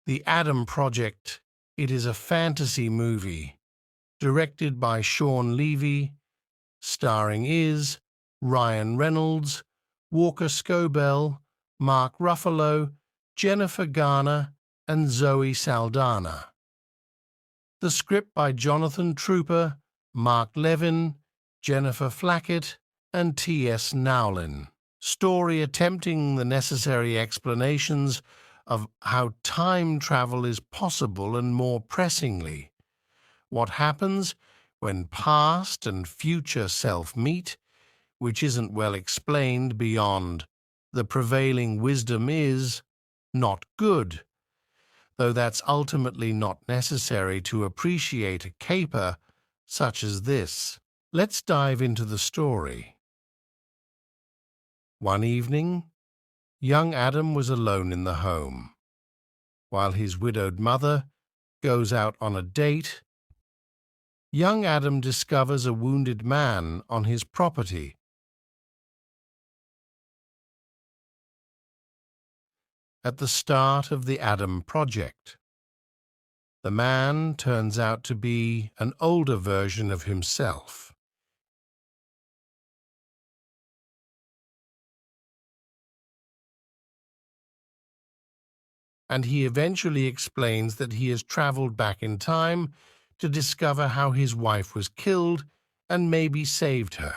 The Adam Project. It is a fantasy movie, directed by Sean Levy, starring Ryan Reynolds, Walker Scobell, Mark Ruffalo, Jennifer Garner, and Zoe Saldana. The script by Jonathan Trooper, Mark Levin, Jennifer Flackett, and T.S. Nowlin. Story attempting the necessary explanations of how time travel is possible, and more pressingly, what happens when past and future self meet, which isn't well explained beyond the prevailing wisdom is not good, though that's ultimately not necessary to appreciate a caper such as this. Let's dive into the story. One evening, young Adam was alone in the home. While his widowed mother goes out on a date, young Adam discovers a wounded man on his property. At the start of the Adam Project, the man turns out to be an older version of himself. And he eventually explains that he has traveled back in time to discover how his wife was killed and maybe saved her.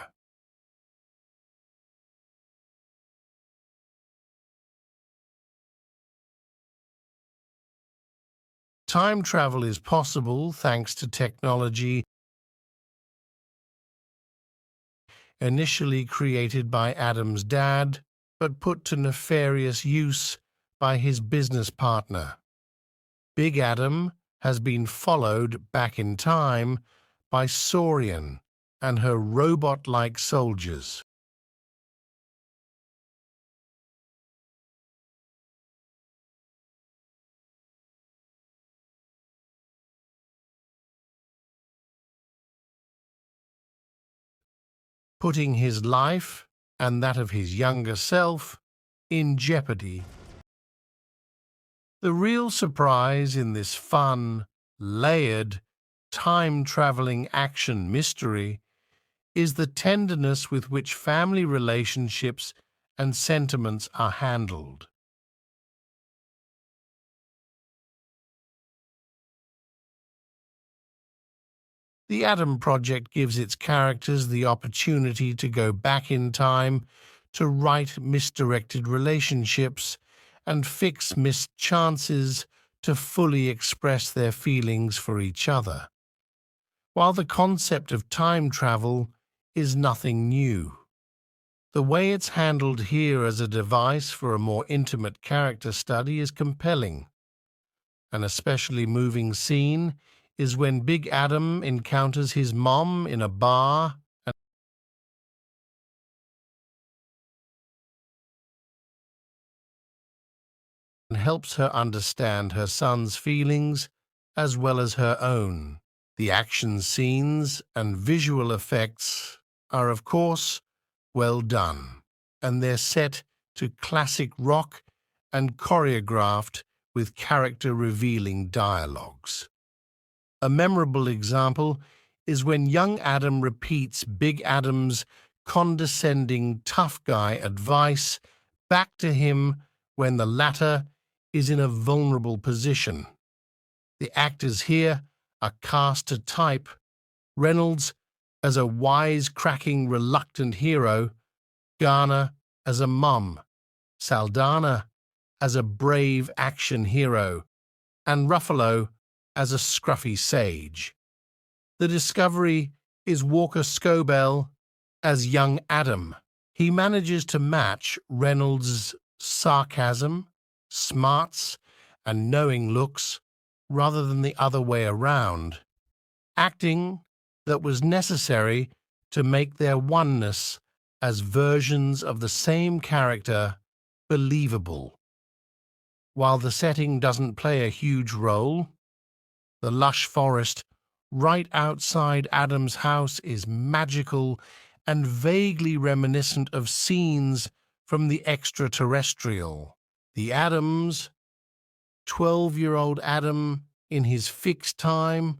Time travel is possible thanks to technology initially created by Adam's dad, but put to nefarious use by his business partner. Big Adam has been followed back in time by Saurian and her robot-like soldiers. Putting his life and that of his younger self in jeopardy. The real surprise in this fun, layered, time-traveling action mystery is the tenderness with which family relationships and sentiments are handled. The Adam Project gives its characters the opportunity to go back in time to right misdirected relationships and fix missed chances to fully express their feelings for each other. While the concept of time travel is nothing new, the way it's handled here as a device for a more intimate character study is compelling. An especially moving scene is when Big Adam encounters his mom in a bar and helps her understand her son's feelings as well as her own. The action scenes and visual effects are, of course, well done, and they're set to classic rock and choreographed with character-revealing dialogues. A memorable example is when young Adam repeats Big Adam's condescending tough guy advice back to him when the latter is in a vulnerable position. The actors here are cast to type: Reynolds as a wise-cracking, reluctant hero, Garner as a mum, Saldana as a brave action hero, and Ruffalo as a scruffy sage. The discovery is Walker Scobell as young Adam. He manages to match Reynolds' sarcasm, smarts, and knowing looks rather than the other way around, acting that was necessary to make their oneness as versions of the same character believable. While the setting doesn't play a huge role, the lush forest right outside Adam's house is magical and vaguely reminiscent of scenes from the extraterrestrial. The Adams 12-year-old Adam in his fixed time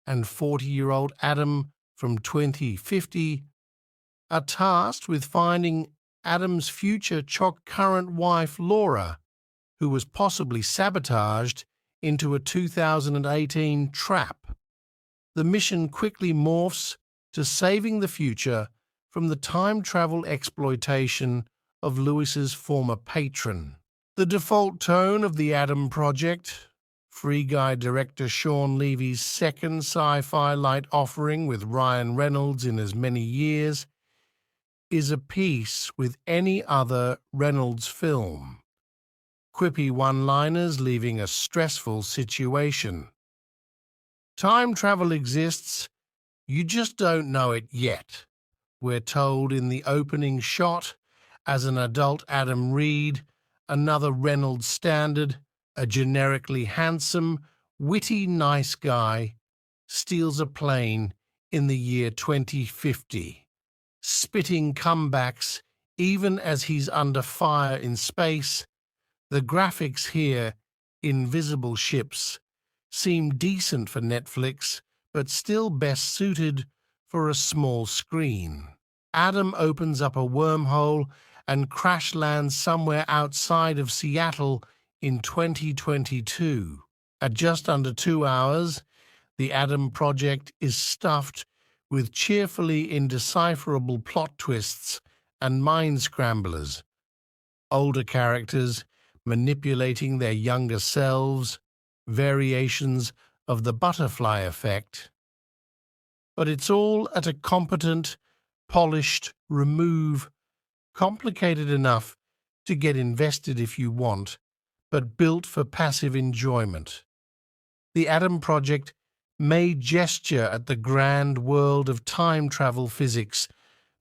and 40-year-old Adam from 2050 are tasked with finding Adam's future current wife, Laura, who was possibly sabotaged into a 2018 trap. The mission quickly morphs to saving the future from the time travel exploitation of Lewis's former patron. The default tone of the Adam Project, Free Guy director Sean Levy's second sci-fi light offering with Ryan Reynolds in as many years, is a piece with any other Reynolds film. Quippy one-liners leaving a stressful situation. Time travel exists, you just don't know it yet. We're told in the opening shot as an adult Adam Reed, another Reynolds standard, a generically handsome, witty, nice guy, steals a plane in the year 2050, spitting comebacks even as he's under fire in space. The graphics here, invisible ships, seem decent for Netflix, but still best suited for a small screen. Adam opens up a wormhole and crash lands somewhere outside of Seattle in 2022. At just under 2 hours, the Adam Project is stuffed with cheerfully indecipherable plot twists and mind scramblers. Older characters manipulating their younger selves, variations of the butterfly effect. But it's all at a competent, polished remove, complicated enough to get invested if you want, but built for passive enjoyment. The Adam Project may gesture at the grand world of time travel physics,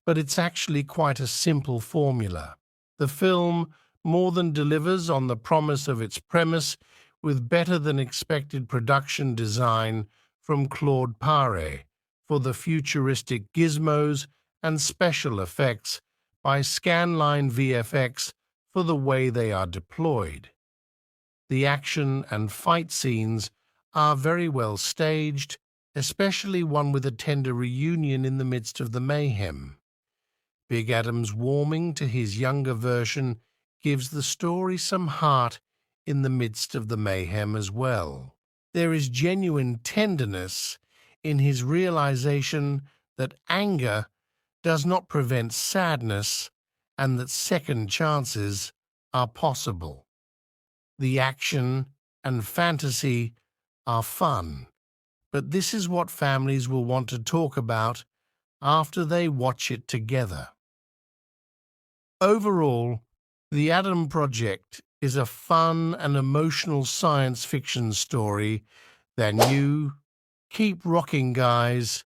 but it's actually quite a simple formula. The film more than delivers on the promise of its premise with better-than-expected production design from Claude Paré for the futuristic gizmos and special effects by Scanline VFX for the way they are deployed. The action and fight scenes are very well staged, especially one with a tender reunion in the midst of the mayhem. Big Adam's warming to his younger version gives the story some heart in the midst of the mayhem as well. There is genuine tenderness in his realization that anger does not prevent sadness and that second chances are possible. The action and fantasy are fun, but this is what families will want to talk about after they watch it together. Overall, The Adam Project is a fun and emotional science fiction story that you keep rocking, guys.